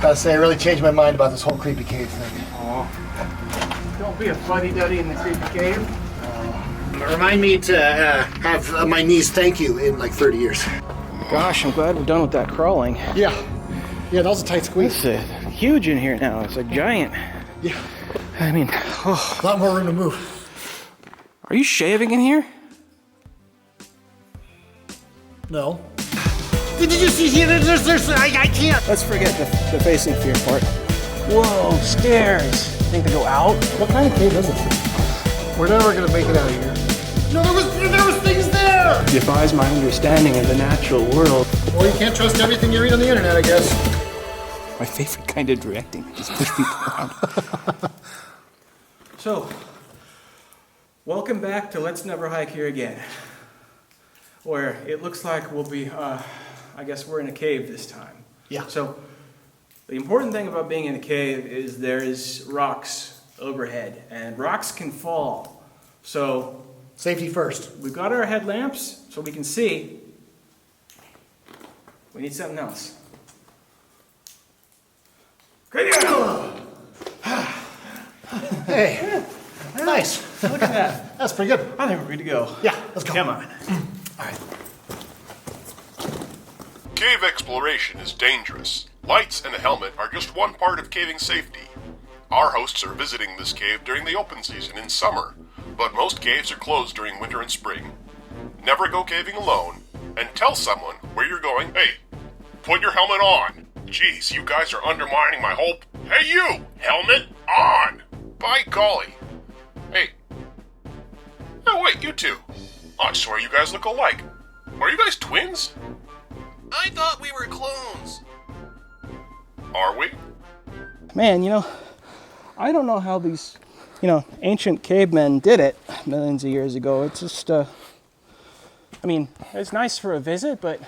Gotta say, I really changed my mind about this whole creepy cave thing. Oh, don't be a fuddy-duddy in the creepy cave. Remind me to have my niece thank you in like 30 years. Gosh, I'm glad we're done with that crawling. Yeah, that was a tight squeeze. It's huge in here now. It's a giant. Yeah. I mean, A lot more room to move. Are you shaving in here? No. Did you see here? I can't. Let's forget the facing fear part. Whoa, stairs. Think they go out? What kind of cave is it? We're never gonna make it out of here. No, there was things there! Defies my understanding of the natural world. Well, you can't trust everything you read on the internet, I guess. My favorite kind of directing. Just push people around. So, welcome back to Let's Never Hike Here Again. Where it looks like we'll be, I guess we're in a cave this time. Yeah. So, the important thing about being in a cave is there's rocks overhead, and rocks can fall. So, Safety first. we've got our headlamps so we can see. We need something else. Hey, nice. Look at that. That's pretty good. I think we're good to go. Yeah, let's go. Come on. All right. Cave exploration is dangerous. Lights and a helmet are just one part of caving safety. Our hosts are visiting this cave during the open season in summer, but most caves are closed during winter and spring. Never go caving alone, and tell someone where you're going. Hey, put your helmet on. Jeez, you guys are undermining my whole... Hey you! Helmet on! By golly. Hey. Oh wait, you two. I swear you guys look alike. Are you guys twins? I thought we were clones. Are we? Man, I don't know how these, ancient cavemen did it millions of years ago. It's just, it's nice for a visit, but...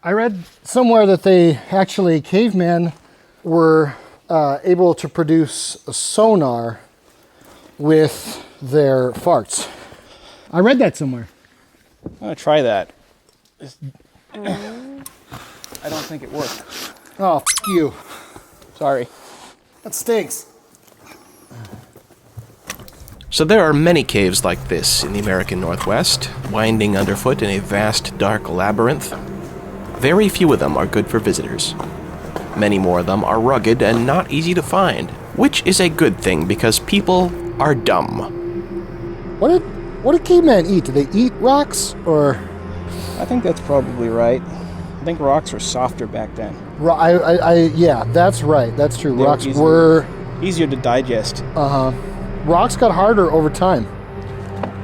I read somewhere that cavemen were able to produce a sonar with their farts. I read that somewhere. I'm gonna try that. I don't think it worked. Oh, you. Sorry. That stinks. So there are many caves like this in the American Northwest, winding underfoot in a vast, dark labyrinth. Very few of them are good for visitors. Many more of them are rugged and not easy to find, which is a good thing because people are dumb. What did cavemen eat? Did they eat rocks or? I think that's probably right. I think rocks were softer back then. Yeah, that's right. That's true. They Rocks were easier to digest. Rocks got harder over time.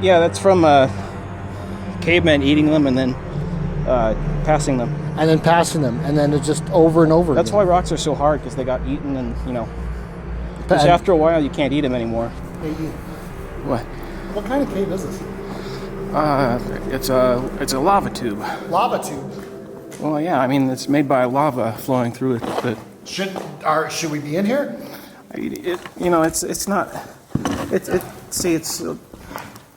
Yeah, that's from cavemen eating them and then passing them. And then passing them, and then it's just over and over That's again. why rocks are so hard, because they got eaten and, because after a while you can't eat them anymore. What? What kind of cave is this? It's a lava tube. Lava tube. Well, yeah, it's made by lava flowing through it. But Should we be in here? it's not.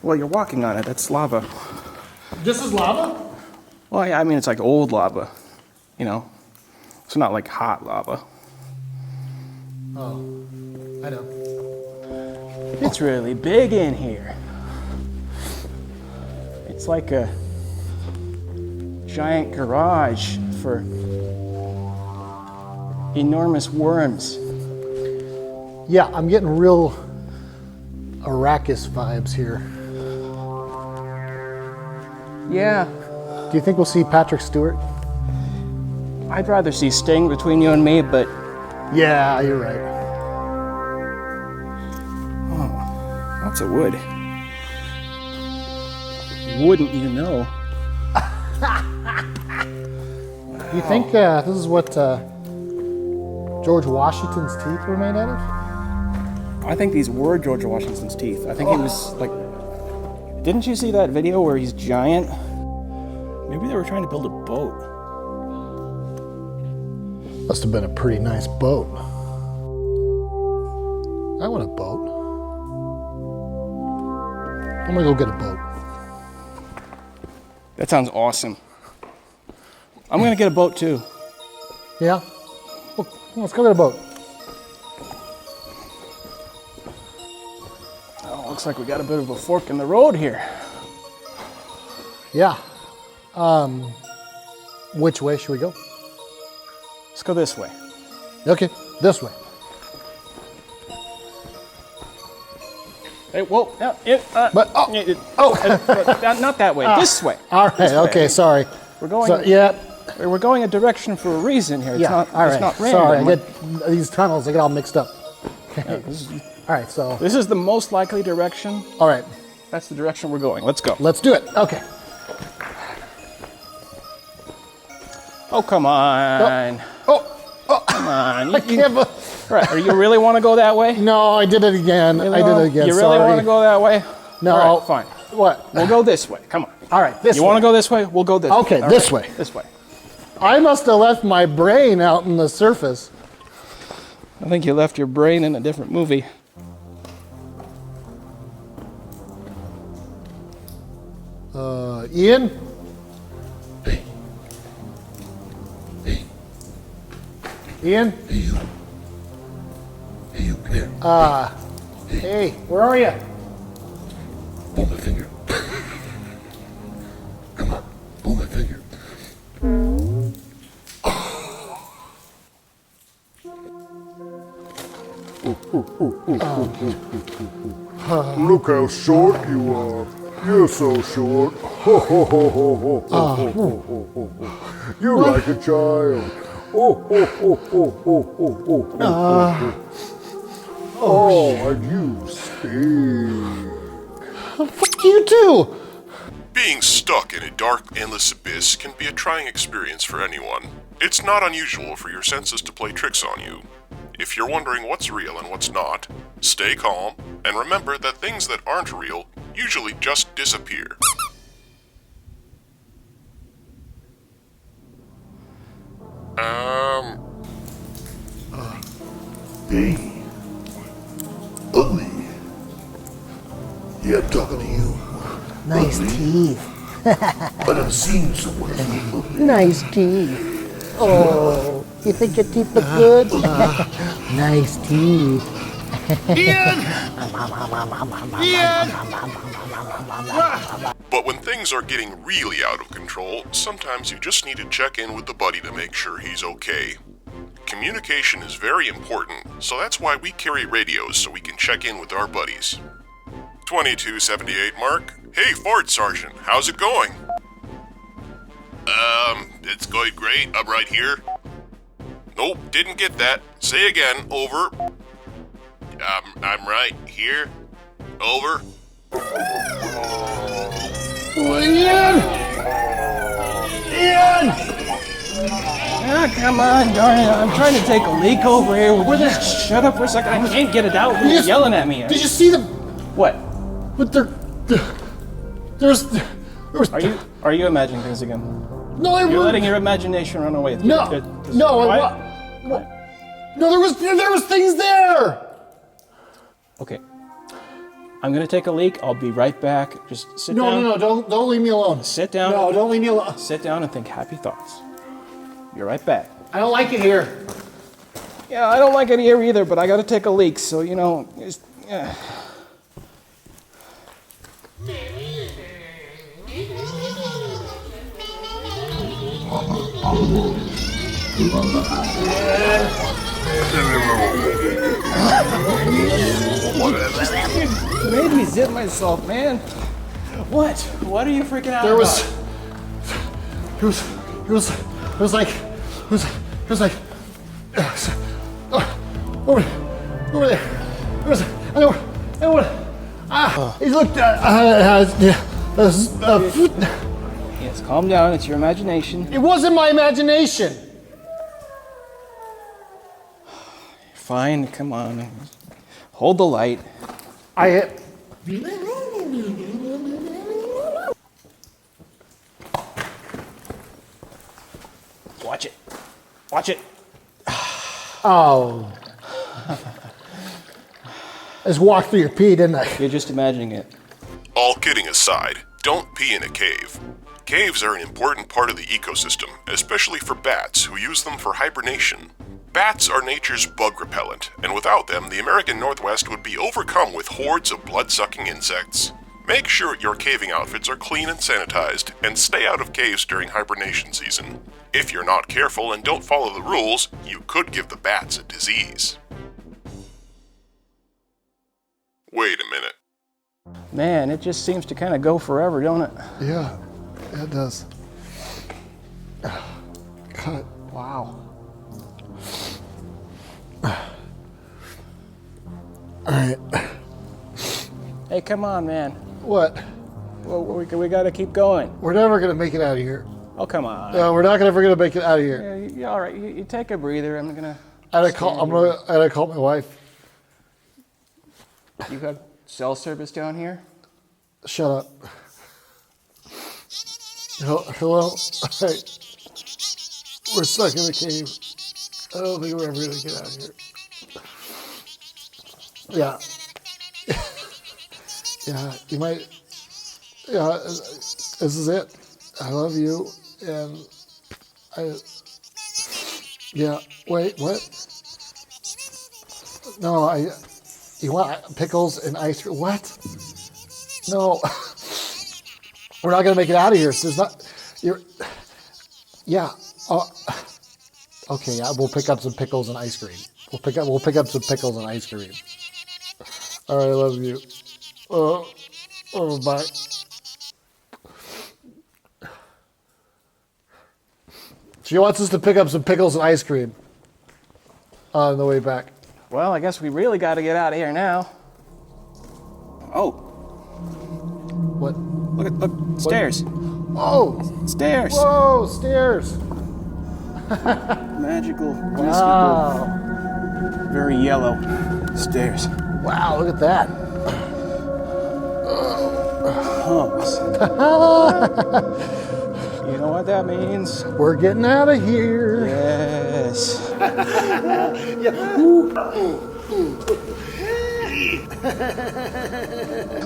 Well, you're walking on it. That's lava. This is lava? Well, yeah, it's like old lava. It's not like hot lava. Oh, I know. It's really big in here. It's like a giant garage for enormous worms. Yeah, I'm getting real Arrakis vibes here. Yeah. Do you think we'll see Patrick Stewart? I'd rather see Sting between you and me, but... Yeah, you're right. Oh, lots of wood. Wouldn't you know? Do you think this is what George Washington's teeth were made out of? I think these were George Washington's teeth. I think he was like... Didn't you see that video where he's giant? Maybe they were trying to build a boat. Must have been a pretty nice boat. I want a boat. I'm gonna go get a boat. That sounds awesome. I'm gonna get a boat too. Yeah? Look, let's go get a boat. Oh, looks like we got a bit of a fork in the road here. Yeah. Which way should we go? Let's go this way. Okay, this way. Hey, whoa! Not that way. This way. All right. Okay. Sorry. We're going. So, yeah. We're going a direction for a reason here. It's Yeah. not. All right. It's not Sorry. random. I get these tunnels. I get all mixed up. Okay. All right. So. This is the most likely direction. All right. That's the direction we're going. Let's go. Let's do it. Okay. Oh, come on. Oh. Come on. I can't. Right. Are you really want to go that way? No, I did it again. You I did it again. You really Sorry. want to go that way? No. All right, fine. What? We'll go this way. Come on. All right. This. You way. want to go this way? We'll go this way. Okay, All this right, way. This way. I must have left my brain out in the surface. I think you left your brain in a different movie. Ian. Ian. Hey, you. Hey, you, come here. Hey, where are you? Pull my finger. Come on, pull my finger. Look how short you are. You're so short. Ho, ho, ho, ho, ho, ho, ho, ho, ho, ho. You're like a child. Oh, ho, ho, ho, ho, ho, ho, ho. Oh, and you stink. Fuck you too. Being stuck in a dark, endless abyss can be a trying experience for anyone. It's not unusual for your senses to play tricks on you. If you're wondering what's real and what's not, stay calm and remember that things that aren't real usually just disappear. Hey. Ugly. Yeah, I'm talking to you. Nice Ugly. teeth. But I'm seeing somewhere. Ugly. Nice teeth. Oh, you think your teeth look good? Nice teeth. But when things are getting really out of control, sometimes you just need to check in with the buddy to make sure he's okay. Communication is very important, so that's why we carry radios so we can check in with our buddies. 2278 Mark. Hey Ford Sergeant, how's it going? It's going great. I'm right here. Nope, didn't get that. Say again, over. I'm right here. Over. Ah, come on, darn it. I'm trying to take a leak over here. Will you just shut up for a second? I can't get it out when you're yelling at me. Did you see them? What? But there's. Are you imagining things again? No, I You're wasn't. letting your imagination run away with you. No, no, What? no. There was things there. Okay. I'm gonna take a leak. I'll be right back. Just sit down. No. Don't leave me alone. Sit down. No, don't leave me alone. Sit down and think happy thoughts. Be right back. I don't like it here. Yeah, I don't like it here either, but I gotta take a leak, so you know. Yeah. Made me zip myself, man. What? What are you freaking out There about? it was like over there. It was I don't he looked Yes, calm down. It's your imagination. it wasn't my imagination. Fine, come on. Hold the light. Watch it. Watch it. Oh. I just walked through your pee, didn't I? You're just imagining it. All kidding aside, don't pee in a cave. Caves are an important part of the ecosystem, especially for bats who use them for hibernation. Bats are nature's bug repellent, and without them, the American Northwest would be overcome with hordes of blood-sucking insects. Make sure your caving outfits are clean and sanitized, and stay out of caves during hibernation season. If you're not careful and don't follow the rules, you could give the bats a disease. Wait a minute. Man, it just seems to kind of go forever, don't it? Yeah, it does. God, wow. All right. Hey, come on, man. What? Well, we got to keep going. We're never gonna make it out of here. Oh, come on. No, we're not ever gonna make it out of here. Yeah, you all right? You take a breather. I'm gonna I gotta call my wife. You have cell service down here? Shut up. Hello? Hey. We're stuck in the cave. I don't think we're ever gonna get out of here. Yeah. Yeah, you might. Yeah, this is it. I love you, and yeah, wait, what? No, you want pickles and ice cream? What? No. We're not gonna make it out of here. So there's not. Yeah. Okay. Yeah. We'll pick up some pickles and ice cream. We'll pick up some pickles and ice cream. All right. I love you. Bye. She wants us to pick up some pickles and ice cream on the way back. Well, I guess we really got to get out of here now. Oh. What? Look, stairs. Oh! Stairs. Whoa, stairs! Magical, mystical, Wow. very yellow stairs. Wow, look at that. Humps. You know what that means? We're getting out of here. Yes.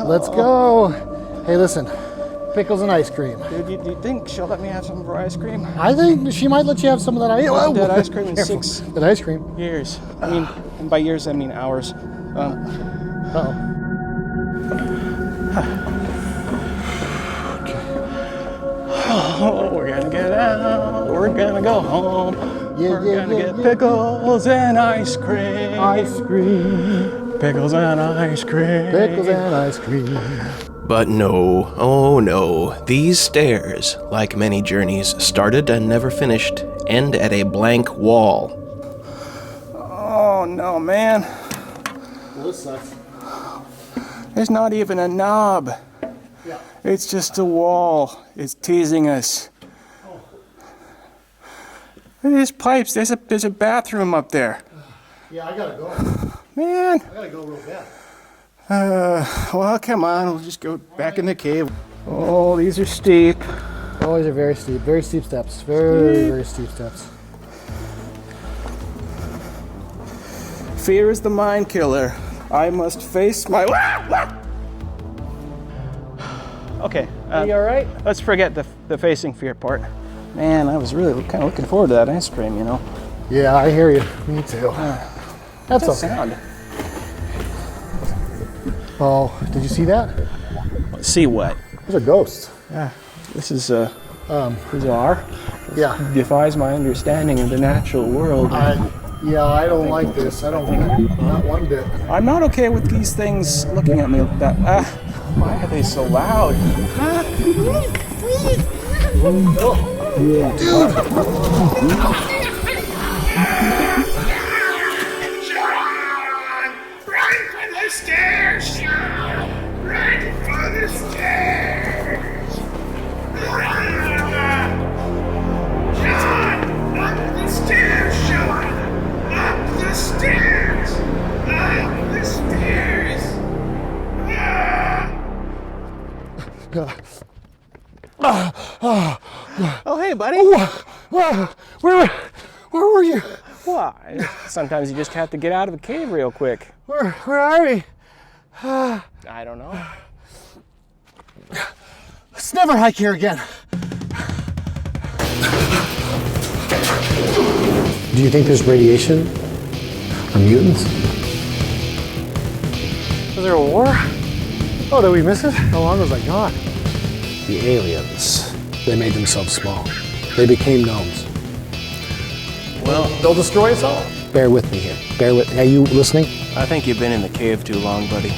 Let's go. Hey, listen. Pickles and ice cream. Dude, do you think she'll let me have some of her ice cream? I think she might let you have some of that ice cream. That ice cream in 6 That ice cream. years. I mean, and by years I mean hours. Uh-oh. Oh, we're gonna get out. We're gonna go home. We're gonna get pickles and ice cream. Ice cream. Pickles and ice cream. Pickles and ice cream. But no, oh no, these stairs, like many journeys started and never finished, end at a blank wall. Oh no, man. Well, this sucks. There's not even a knob. Yeah. It's just a wall. It's teasing us. There's pipes. There's a bathroom up there. Yeah, I gotta go. Man. I gotta go real bad. Well, come on. We'll just go back in the cave. Oh, these are steep. Oh, these are very steep steps. Very steep steps. Fear is the mind killer. I must face my... Okay. Are you all right? Let's forget the facing fear part. Man, I was really kind of looking forward to that ice cream, you know. Yeah, I hear you. Me too. That's What's okay. that sound? Oh, did you see that? See what? There's a ghost. Yeah. This is bizarre. Yeah. Defies my understanding of the natural world. I don't like this. I don't not one bit. I'm not okay with these things looking at me like that. Why are they so loud? John! Run for the stairs, John! Run for the stairs! John! Up the stairs, John! Up the stairs! Up the stairs! Oh, hey, buddy. Where were you? Why? Sometimes you just have to get out of a cave real quick. Where are we? I don't know. Let's never hike here again. Do you think there's radiation or mutants? Was there a war? Oh, did we miss it? How long was I gone? The aliens, they made themselves small. They became gnomes. Well, They'll destroy us all? Bear with me here. Bear with. Are you listening? I think you've been in the cave too long, buddy.